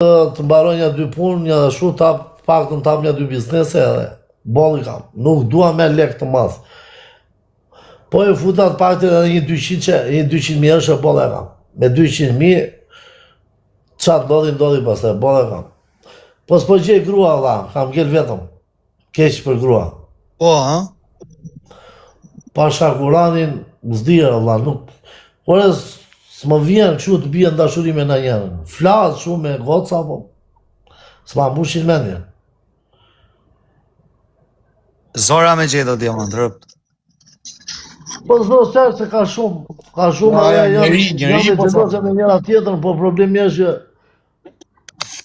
të mbaroj një dy punë, një shu pak të më tap një dy biznese edhe bolli kam. Nuk dua me lek të madh. Po e futat pak të edhe një 200.000 është e bolle kam. Me 200.000 qatë ndodhi pastaj, bolle kam. Po s'po gjej grua dha, kam gjel vetëm. Keq për grua. Po, ha? Pa shakuranin, zdirë Allah, nuk... Ore, s'më vjen kështu të bie dashuri me në njerën. Flasë shumë me goca, po... S'ma mbushin mendje. Zora me gjedo diamant, rëpt. Po s'do sërë se ka shumë. Ka shumë, njëri po thotë me njëra tjetër, po problemi është që...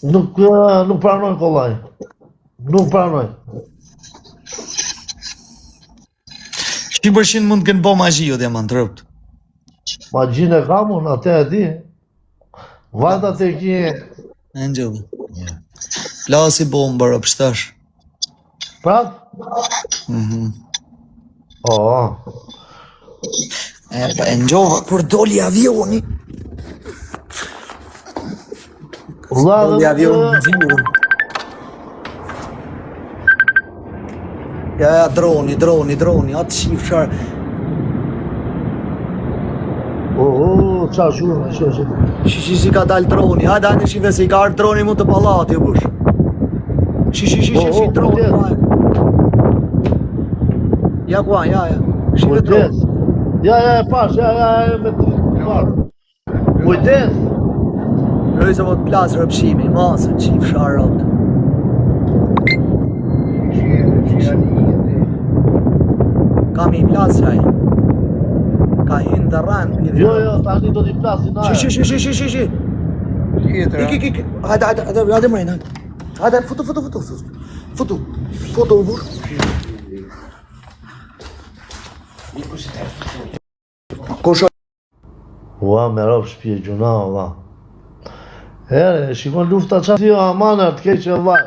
Nuk pranoj kollaj. Nuk pranoj. 100% mund të kënë bo magji o diamant, rëpt. Magjin e kam unë, atë e di. Vajta të ki... E në gjëllë. Plasi bomba, rëpt, shtash. Prap? E pa e në gjova, kur doli avioni. Doli avioni në zhjurën. Ja, droni, atë shif sharë. Qa shumë, Shi ka dalë droni, hajde hajde shive se i ka ardë droni mu të palati, bush. Shi, droni, ja kuan, ja. Shive droni. Ja, pash, me të parë. Kujdes. Rëjse po të plasë rëpshimi, masë, qif sharë rëptë. Kam i plasë raj. Ka hinë të rranë. Jo, tani do t'i plasin aje. Shi. Ik. Hajde mrejnë, hajde. Hajde, futu. Futu, bush. Kosho. Ua, me ropë shpje gjuna, ua. Ere, shikon lufta qatë, amanër, t'keqe vaj.